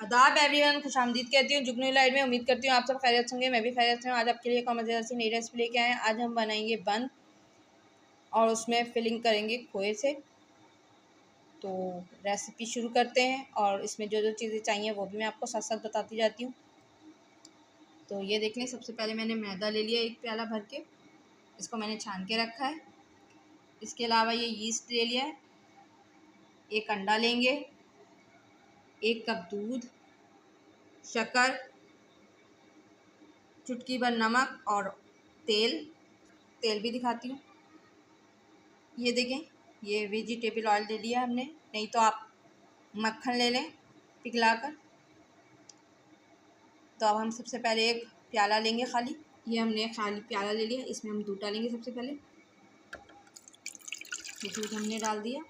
आदाब एवरीवन, खुशामदीद कहती हूँ जुगनू लाइट में। उम्मीद करती हूँ आप सब खैरियत होंगे, मैं भी खैरियत से हूँ। आज आपके लिए एक मज़ेदार सी नई रेसिपी लेके आए हैं। आज हम बनाएंगे बन और उसमें फिलिंग करेंगे खोए से। तो रेसिपी शुरू करते हैं और इसमें जो जो चीज़ें चाहिए वो भी मैं आपको साथ साथ बताती जाती हूँ। तो ये देख लें, सबसे पहले मैंने मैदा ले लिया 1 प्याला भर के, इसको मैंने छान के रखा है। इसके अलावा ये यीस्ट ले लिया है, 1 अंडा लेंगे, 1 कप दूध, शक्कर, चुटकी भर नमक और तेल भी दिखाती हूँ। ये देखें, ये वेजिटेबल ऑयल ले लिया हमने, नहीं तो आप मक्खन ले लें पिघला कर। तो अब हम सबसे पहले 1 प्याला लेंगे खाली। ये हमने खाली प्याला ले लिया, इसमें हम दूध डालेंगे। सबसे पहले ये दूध हमने डाल दिया।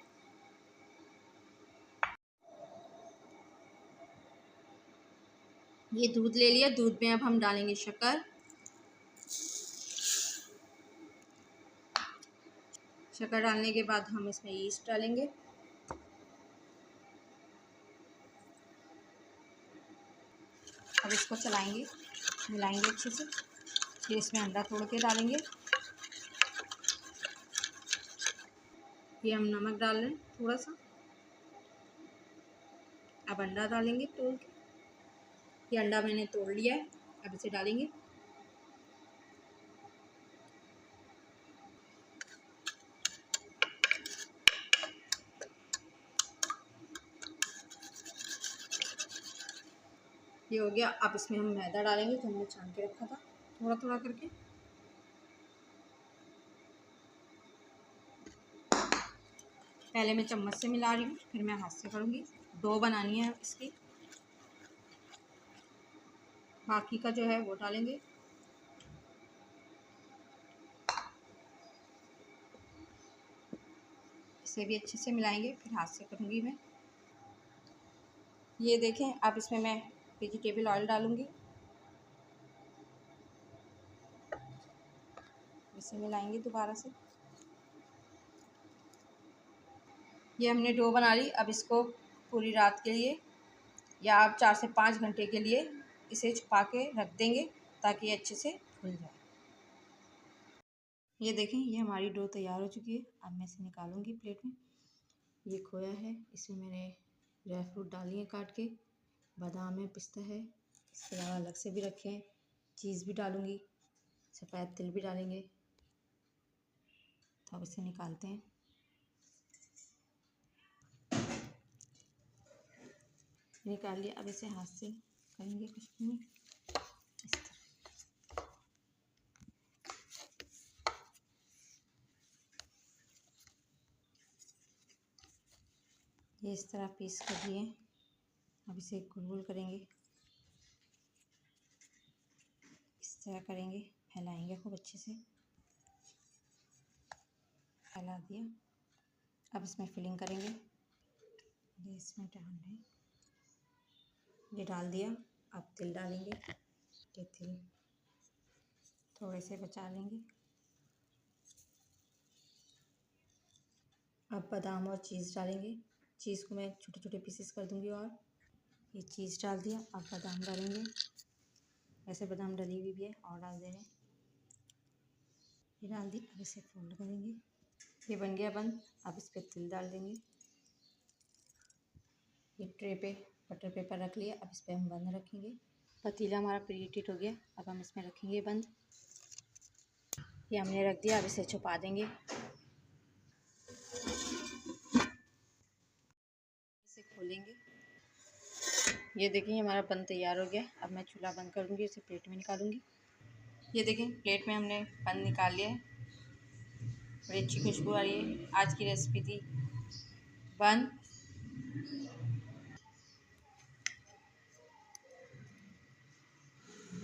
ये दूध ले लिया, दूध में अब हम डालेंगे शक्कर। शक्कर डालने के बाद हम इसमें यीस्ट डालेंगे। अब इसको चलाएंगे, मिलाएंगे अच्छे से। फिर इसमें अंडा तोड़ के डालेंगे। ये हम नमक डाल रहे हैं थोड़ा सा। अब अंडा डालेंगे तोड़ के। ये अंडा मैंने तोड़ लिया है, अब इसे डालेंगे। ये हो गया। अब इसमें हम मैदा डालेंगे जो हमने छान के रखा था, थोड़ा थोड़ा करके। पहले मैं चम्मच से मिला रही हूँ, फिर मैं हाथ से करूँगी। डो बनानी है इसकी। बाकी का जो है वो डालेंगे। इसे भी अच्छे से मिलाएंगे, फिर हाथ से करूँगी मैं। ये देखें, अब इसमें मैं वेजिटेबल ऑयल डालूँगी। इसे मिलाएंगे दोबारा से। ये हमने डो बना ली। अब इसको पूरी रात के लिए या आप 4 से 5 घंटे के लिए इसे छुपा के रख देंगे ताकि ये अच्छे से फूल जाए। ये देखें, ये हमारी डो तैयार हो चुकी है। अब मैं इसे निकालूंगी प्लेट में। ये खोया है, इसमें मैंने ड्राई फ्रूट डाली है काट के, बादाम है, पिस्ता है। इसके अलावा अलग से भी रखे हैं। चीज़ भी डालूंगी, सफ़ेद तिल भी डालेंगे। तो अब इसे निकालते हैं। निकाल लिया। अब इसे हाथ से करेंगे कुछ नहीं, इस तरह। ये इस तरह पीस कर लिए। अब इसे गोल गोल करेंगे, इस तरह करेंगे, फैलाएंगे खूब अच्छे से। फैला दिया। अब इसमें फिलिंग करेंगे। ये इसमें डालना है, ये डाल दिया। अब तिल डालेंगे। ये तिल थोड़े से बचा लेंगे। अब बादाम और चीज़ डालेंगे। चीज़ को मैं छोटे छोटे पीसेस कर दूंगी। और ये चीज़ डाल दिया। अब बादाम डालेंगे। वैसे बादाम डली हुई भी है और डाल दे रहे हैं। ये डाल दी। अब इसे फोल्ड करेंगे। ये बन गया बंद। अब इस पर तिल डाल देंगे। ये ट्रे पे बटर पेपर रख लिया। अब इस पर हम बंद रखेंगे। पतीला हमारा प्रीहीटेड हो गया। अब हम इसमें रखेंगे बंद। ये हमने रख दिया। अब इसे छुपा देंगे। इसे खोलेंगे। ये देखिए, हमारा बन तैयार हो गया। अब मैं चूल्हा बंद कर दूँगी, इसे प्लेट में निकालूंगी। ये देखें, प्लेट में हमने बन निकाल लिया है। बड़ी अच्छी खुशबू आ रही है। आज की रेसिपी थी बन।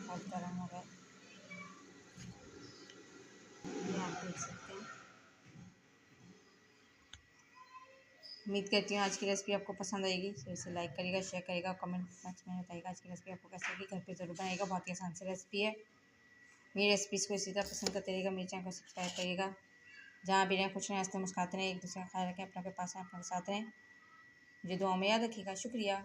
बहुत गर्म हो गया, ये आप देख सकते हैं। उम्मीद करती हूँ आज की रेसिपी आपको पसंद आएगी। तो इसे लाइक करिएगा, शेयर करिएगा, कमेंट बॉक्स में बताइएगा आज की रेसिपी आपको कैसी लगी। घर पे ज़रूर बनाइएगा, बहुत ही आसान सी रेसिपी है। मेरी रेसिपीज़ को इसी तरह पसंद करते रहिएगा। मेरे चैनल को सब्सक्राइब करिएगा। जहाँ भी रहें, कुछ नहीं, हंसते मुस्कुराते रहें, एक दूसरे का ख्याल रखें, अपना के पास रहें, अपने साथ रहें। मुझे दुआ में याद रखिएगा। शुक्रिया।